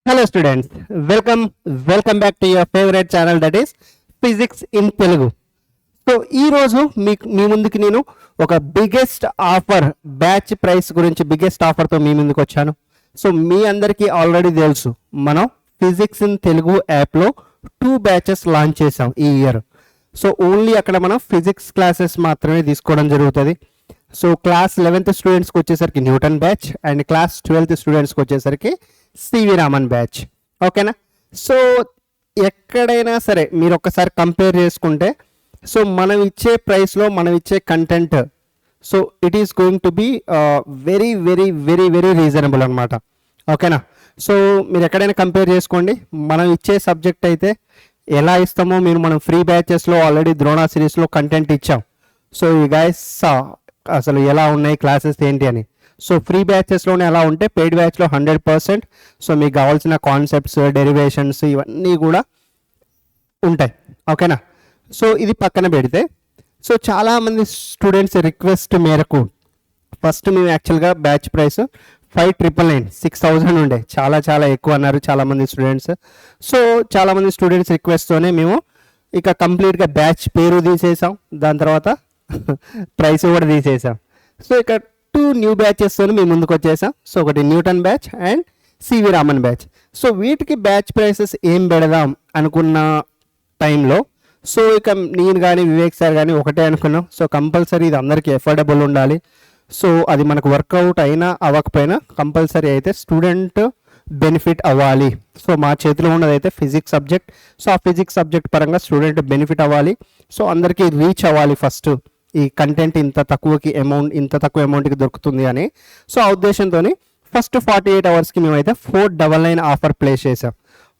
Hello students, welcome back to your favorite channel, that is Physics in Telugu. So ఈ రోజు మీ ముందుకి నేను ఒక బిగ్గెస్ట్ ఆఫర్ బ్యాచ్ ప్రైస్ గురించి బిగ్గెస్ట్ ఆఫర్తో మీ ముందుకు వచ్చాను. సో మీ అందరికీ ఆల్రెడీ తెలుసు, మనం ఫిజిక్స్ ఇన్ తెలుగు యాప్లో 2 బ్యాచెస్ లాంచ్ చేసాం ఈ ఇయర్. సో ఓన్లీ అక్కడ మనం ఫిజిక్స్ క్లాసెస్ మాత్రమే తీసుకోవడం జరుగుతుంది. సో క్లాస్ 11th స్టూడెంట్స్కి వచ్చేసరికి Newton batch and class 12th స్టూడెంట్స్కి వచ్చేసరికి సివి రామన్ బ్యాచ్. ఓకేనా? సో ఎక్కడైనా సరే మీరు ఒక్కసారి కంపేర్ చేసుకుంటే, సో మనం ఇచ్చే ప్రైస్లో మనం ఇచ్చే content, so it is going to be very very very very reasonable అనమాట. ఓకేనా? సో మీరు ఎక్కడైనా కంపేర్ చేసుకోండి. మనం ఇచ్చే సబ్జెక్ట్ అయితే ఎలా ఇస్తామో మనం ఫ్రీ బ్యాచెస్లో ఆల్రెడీ ద్రోణ సిరీస్లో కంటెంట్ ఇచ్చాం. సో ఈ గైస్ అసలు ఎలా ఉన్నాయి క్లాసెస్ ఏంటి అని. సో ఫ్రీ బ్యాచెస్లోనే ఎలా ఉంటే పెయిడ్ బ్యాచ్లో 100%. సో మీకు కావాల్సిన కాన్సెప్ట్స్, డెరివేషన్స్ ఇవన్నీ కూడా ఉంటాయి. ఓకేనా? సో ఇది పక్కన పెడితే, సో చాలామంది స్టూడెంట్స్ రిక్వెస్ట్ మేరకు ఫస్ట్ మేము యాక్చువల్గా బ్యాచ్ ప్రైస్ 5,999 6,000 ఉండే, చాలా చాలా ఎక్కువ అన్నారు చాలామంది స్టూడెంట్స్. సో చాలామంది స్టూడెంట్స్ రిక్వెస్ట్తోనే మేము ఇక కంప్లీట్గా బ్యాచ్ పేరు తీసేసాం, దాని తర్వాత ప్రైస్ కూడా తీసేసాం. సో ఇక 2 న్యూ బ్యాచెస్తో మేము ముందుకు వచ్చేసాం. సో ఒకటి Newton batch and CV Raman batch. So వీటికి బ్యాచ్ ప్రైసెస్ ఏం పెడదాం అనుకున్న టైంలో, సో ఇక నేను కానీ వివేక్ సార్ కానీ ఒకటే అనుకున్నాం, సో కంపల్సరీ ఇది అందరికీ ఎఫోర్డబుల్ ఉండాలి. సో అది మనకు వర్కౌట్ అయినా అవ్వకపోయినా కంపల్సరీ అయితే స్టూడెంట్ బెనిఫిట్ అవ్వాలి. సో మా చేతిలో ఉన్నది అయితే ఫిజిక్స్ సబ్జెక్ట్. సో ఆ ఫిజిక్స్ సబ్జెక్ట్ పరంగా స్టూడెంట్ బెనిఫిట్ అవ్వాలి. సో అందరికీ రీచ్ అవ్వాలి ఫస్ట్ ఈ కంటెంట్ ఇంత తక్కువ అమౌంట్కి దొరుకుతుంది అని. సో ఆ ఉద్దేశంతో ఫస్ట్ 48 అవర్స్కి మేమైతే 499 ఆఫర్ ప్లేస్ చేసాం.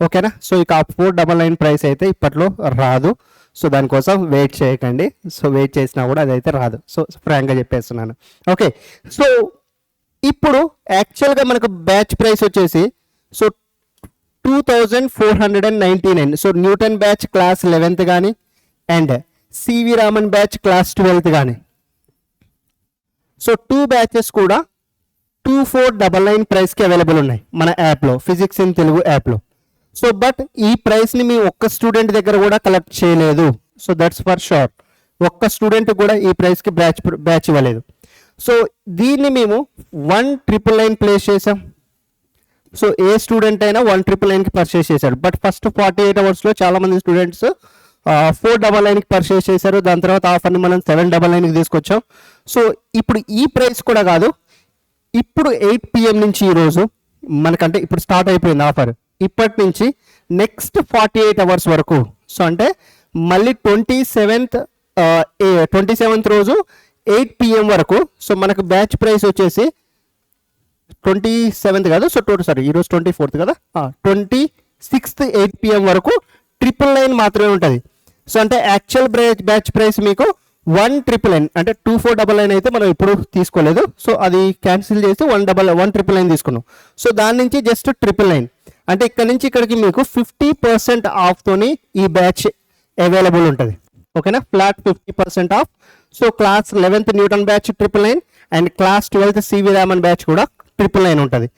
ఓకేనా? సో ఇక ఆ 499 ప్రైస్ అయితే ఇప్పట్లో రాదు. సో దానికోసం వెయిట్ చేయకండి. సో వెయిట్ చేసినా కూడా అదైతే రాదు. సో ఫ్రాంక్గా చెప్పేస్తున్నాను. ఓకే, సో ఇప్పుడు యాక్చువల్గా మనకు బ్యాచ్ ప్రైస్ వచ్చేసి so 2,499. So Newton batch class 11th కానీ and CV Raman batch class 12th కానీ, సో 2 బ్యాచెస్ కూడా 2,499 ప్రైస్కి అవైలబుల్ ఉన్నాయి మన యాప్లో, ఫిజిక్స్ ఇన్ తెలుగు యాప్లో. సో బట్ ఈ ప్రైస్ని మీ ఒక్క స్టూడెంట్ దగ్గర కూడా కలెక్ట్ చేయలేదు. సో దట్స్ ఫర్ షూర్, ఒక్క స్టూడెంట్ కూడా ఈ ప్రైస్కి బ్యాచ్ ఇవ్వలేదు. సో దీన్ని మేము 1,999 ప్లేస్ చేసాం. సో ఏ స్టూడెంట్ అయినా 1,999కి పర్చేస్ చేశాడు. బట్ ఫస్ట్ 48 అవర్స్లో చాలామంది స్టూడెంట్స్ 499కి పర్చేస్ చేశారు. దాని తర్వాత ఆఫర్ని మనం 799కి తీసుకొచ్చాం. సో ఇప్పుడు ఈ ప్రైస్ కూడా కాదు, ఇప్పుడు 8 PM నుంచి ఈరోజు మనకంటే ఇప్పుడు స్టార్ట్ అయిపోయింది ఆఫర్. ఇప్పటి నుంచి నెక్స్ట్ 48 అవర్స్ వరకు, సో అంటే మళ్ళీ 27th రోజు 8 PM వరకు, సో మనకు బ్యాచ్ ప్రైస్ వచ్చేసి 27th కాదు, సో ఈరోజు 24th కదా, 26th 8 PM వరకు 999 మాత్రమే ఉంటుంది. సో అంటే యాక్చువల్ బ్యాచ్ ప్రైస్ మీకు 1,999, అంటే 2,499 అయితే మనం ఇప్పుడు తీసుకోలేదు. సో అది క్యాన్సిల్ చేసి 1,999 తీసుకున్నాం. సో దాని నుంచి జస్ట్ 999, అంటే ఇక్కడ నుంచి ఇక్కడికి మీకు 50% ఆఫ్తోని ఈ బ్యాచ్ అవైలబుల్ ఉంటుంది. ఓకేనా? Flat 50% off. So class 11th Newton batch 999 and class 12th CV Raman batch కూడా 999 ఉంటుంది.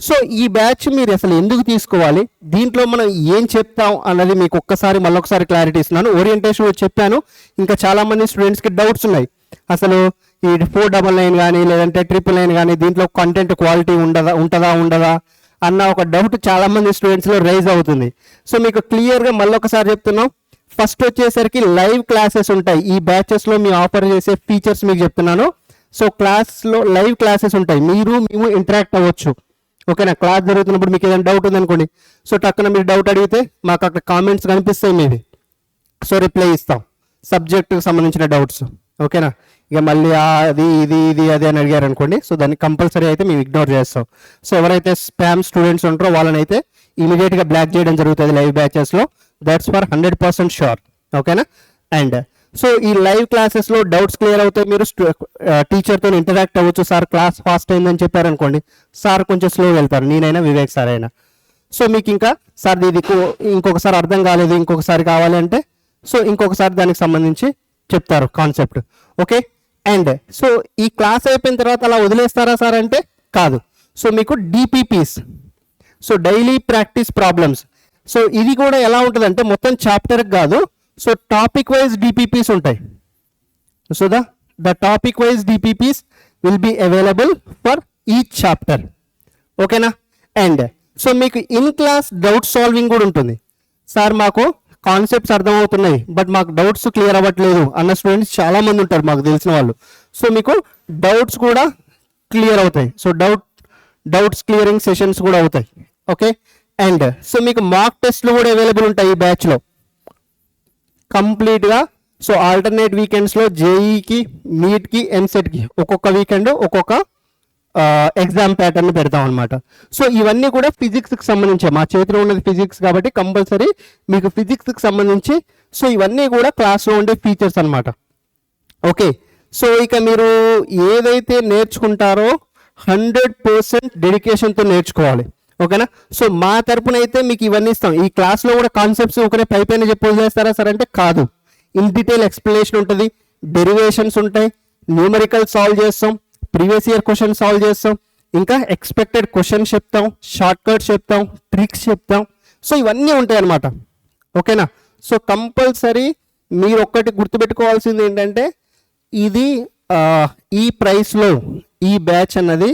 సో ఈ బ్యాచ్ మీరు అసలు ఎందుకు తీసుకోవాలి, దీంట్లో మనం ఏం చెప్తాం అన్నది మీకు మళ్ళొకసారి క్లారిటీ ఇస్తున్నాను. ఓరియంటేషన్ చెప్పాను, ఇంకా చాలామంది స్టూడెంట్స్కి డౌట్స్ ఉన్నాయి. అసలు ఈ 499 కానీ లేదంటే 999 కానీ దీంట్లో కంటెంట్ క్వాలిటీ ఉంటుందా అన్న ఒక డౌట్ చాలామంది స్టూడెంట్స్లో రైజ్ అవుతుంది. సో మీకు క్లియర్గా మళ్ళొకసారి చెప్తున్నాం. ఫస్ట్ వచ్చేసరికి లైవ్ క్లాసెస్ ఉంటాయి ఈ బ్యాచెస్లో. మీ ఆఫర్ చేసే ఫీచర్స్ మీకు చెప్తున్నాను. సో క్లాస్లో లైవ్ క్లాసెస్ ఉంటాయి, మేము ఇంటరాక్ట్ అవ్వచ్చు. ఓకేనా? క్లాస్ జరుగుతున్నప్పుడు మీకు ఏదైనా డౌట్ ఉందనుకోండి, సో టక్కున మీరు డౌట్ అడిగితే మాకు అక్కడ కామెంట్స్ కనిపిస్తాయి మీవి, సో రిప్లై ఇస్తాం సబ్జెక్టుకి సంబంధించిన డౌట్స్. ఓకేనా? ఇక మళ్ళీ అది ఇది అని అడిగారు అనుకోండి, సో దాన్ని కంపల్సరీ అయితే మేము ఇగ్నోర్ చేస్తాం. సో ఎవరైతే స్పామ్ స్టూడెంట్స్ ఉంటారో వాళ్ళని అయితే ఇమీడియట్గా బ్లాక్ చేయడం జరుగుతుంది లైవ్ బ్యాచెస్లో. That's for 100% sure. ఓకేనా? అండ్ సో ఈ లైవ్ క్లాసెస్లో డౌట్స్ క్లియర్ అవుతాయి. మీరు టీచర్తో ఇంటరాక్ట్ అవ్వచ్చు. సార్ క్లాస్ ఫాస్ట్ అయిందని చెప్పారనుకోండి, సార్ కొంచెం స్లో వెళ్తారు, నేనైనా వివేక్ సార్ అయినా. సో మీకు ఇంకా సార్ ఇది ఇంకొకసారి అర్థం కాలేదు, ఇంకొకసారి కావాలి అంటే సో ఇంకొకసారి దానికి సంబంధించి చెప్తారు కాన్సెప్ట్. ఓకే? అండ్ సో ఈ క్లాస్ అయిపోయిన తర్వాత అలా వదిలేస్తారా సార్ అంటే కాదు. సో మీకు DPPs, so daily practice problems. So ఇది కూడా ఎలా ఉంటుందంటే మొత్తం చాప్టర్ కాదు, సో టాపిక్ వైజ్ డిపిపిస్ ఉంటాయి. So the topic wise DPPs will be available for each chapter. ఓకేనా? అండ్ సో మీకు ఇన్ క్లాస్ డౌట్ సాల్వింగ్ కూడా ఉంటుంది. సార్ మాకు కాన్సెప్ట్స్ అర్థమవుతున్నాయి బట్ మాకు డౌట్స్ క్లియర్ అవ్వట్లేదు అన్న స్టూడెంట్స్ చాలా మంది ఉంటారు మాకు తెలిసిన వాళ్ళు. సో మీకు డౌట్స్ కూడా క్లియర్ అవుతాయి. సో డౌట్స్ క్లియరింగ్ సెషన్స్ కూడా అవుతాయి. ఓకే? అండ్ సో మీకు మాక్ టెస్ట్లు కూడా అవైలబుల్ ఉంటాయి ఈ బ్యాచ్లో కంప్లీట్గా. సో ఆల్టర్నేట్ వీకెండ్స్లో జేఈకి, నీట్కి, ఎంసెట్కి ఒక్కొక్క వీకెండ్ ఒక్కొక్క ఎగ్జామ్ ప్యాటర్న్ పెడతాం అనమాట. సో ఇవన్నీ కూడా ఫిజిక్స్కి సంబంధించి, మా చేతిలో ఉన్నది ఫిజిక్స్ కాబట్టి కంపల్సరీ మీకు ఫిజిక్స్కి సంబంధించి సో ఇవన్నీ కూడా క్లాస్లో ఉండే ఫీచర్స్ అనమాట. ఓకే? సో ఇక మీరు ఏదైతే నేర్చుకుంటారో 100% డెడికేషన్తో నేర్చుకోవాలి. ఓకేనా? సో మా తరపున అయితే మీకు ఇవన్నీ ఇస్తాం. ఈ క్లాస్లో కూడా కాన్సెప్ట్స్ ఒకరే పైపైన చెప్పేస్తారా సార్ అంటే కాదు. ఇన్ డీటెయిల్ ఎక్స్ప్లెనేషన్ ఉంటుంది, డెరివేషన్స్ ఉంటాయి, న్యూమరికల్ సాల్వ్ చేస్తాం, ప్రీవియస్ ఇయర్ క్వశ్చన్ సాల్వ్ చేస్తాం, ఇంకా ఎక్స్పెక్టెడ్ క్వశ్చన్ చెప్తాం, షార్ట్ కట్స్ చెప్తాం, ట్రిక్స్ చెప్తాం. సో ఇవన్నీ ఉంటాయి అన్నమాట. ఓకేనా? సో కంపల్సరీ మీరు ఒక్కటి గుర్తుపెట్టుకోవాల్సింది ఏంటంటే ఇది ఈ ప్రైస్లో ఈ బ్యాచ్ అన్నది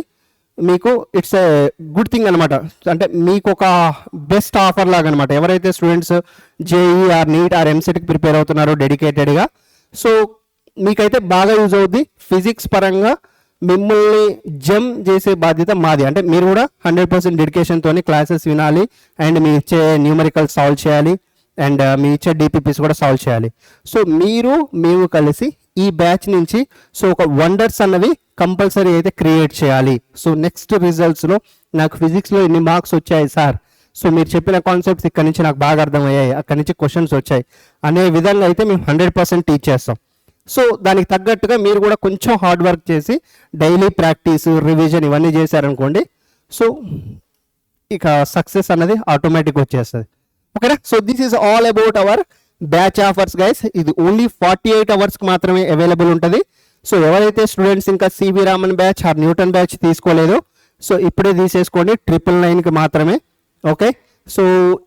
మీకు ఇట్స్ ఎ గుడ్ థింగ్ అనమాట. అంటే మీకు ఒక బెస్ట్ ఆఫర్ లాగా అనమాట. ఎవరైతే students JEE or NEET or ఎంసెట్కి ప్రిపేర్ అవుతున్నారో డెడికేటెడ్గా, సో మీకైతే బాగా యూజ్ అవుద్ది. ఫిజిక్స్ పరంగా మిమ్మల్ని జమ్ చేసే బాధ్యత మాది. అంటే మీరు కూడా 100% డెడికేషన్తో క్లాసెస్ వినాలి అండ్ మీ ఇచ్చే న్యూమరికల్ సాల్వ్ చేయాలి అండ్ మీ ఇచ్చే డిపిపిస్ కూడా సాల్వ్ చేయాలి. సో మేము కలిసి ఈ బ్యాచ్ నుంచి సో ఒక వండర్స్ అన్నవి కంపల్సరీ అయితే క్రియేట్ చేయాలి. సో నెక్స్ట్ రిజల్ట్స్లో నాకు ఫిజిక్స్లో ఎన్ని మార్క్స్ వచ్చాయి సార్, సో మీరు చెప్పిన కాన్సెప్ట్స్ ఇక్కడ నుంచి నాకు బాగా అర్థమయ్యాయి, అక్కడి నుంచి క్వశ్చన్స్ వచ్చాయి అనే విధంగా అయితే మేము 100% టీచ్ చేస్తాం. సో దానికి తగ్గట్టుగా మీరు కూడా కొంచెం హార్డ్ వర్క్ చేసి డైలీ ప్రాక్టీస్, రివిజన్ ఇవన్నీ చేశారనుకోండి, సో ఇక సక్సెస్ అన్నది ఆటోమేటిక్ వచ్చేస్తుంది. ఓకేనా? So this is all about our batch offers guys. ఇది ఓన్లీ 48 అవర్స్కి మాత్రమే అవైలబుల్ ఉంటుంది. సో ఎవరైతే స్టూడెంట్స్ ఇంకా C V Raman batch or Newton batch తీసుకోలేదో సో ఇప్పుడే తీసేసుకోండి, 999కి మాత్రమే. ఓకే? సో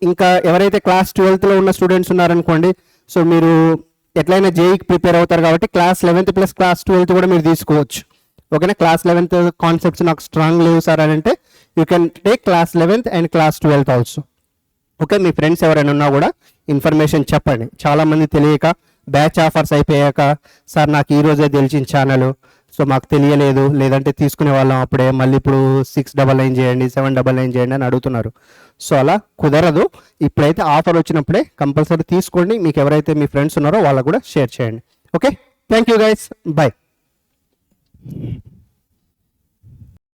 ఇంకా ఎవరైతే క్లాస్ 12లో ఉన్న స్టూడెంట్స్ ఉన్నారనుకోండి, సో మీరు ఎట్లయినా జేఈకి ప్రిపేర్ అవుతారు కాబట్టి class 11th plus class 12th కూడా మీరు తీసుకోవచ్చు. ఓకేనా? క్లాస్ 11th కాన్సెప్ట్స్ నాకు స్ట్రాంగ్ లేవు సార్ అని అంటే you can take class 11th and class 12th also. Okay? Me friends ఎవరైనా ఉన్నా కూడా ఇన్ఫర్మేషన్ చెప్పండి. చాలామంది తెలియక బ్యాచ్ ఆఫర్స్ అయిపోయాక సార్ నాకు ఈ రోజే తెలిసిన ఛానల్, సో మాకు తెలియలేదు, లేదంటే తీసుకునే వాళ్ళం అప్పుడే, మళ్ళీ ఇప్పుడు 699 చేయండి, 799 చేయండి అని అడుగుతున్నారు. సో అలా కుదరదు. ఇప్పుడైతే ఆఫర్ వచ్చినప్పుడే కంపల్సరీ తీసుకోండి. మీకు ఎవరైతే మీ ఫ్రెండ్స్ ఉన్నారో వాళ్ళకు కూడా షేర్ చేయండి. Okay? Thank you guys, bye.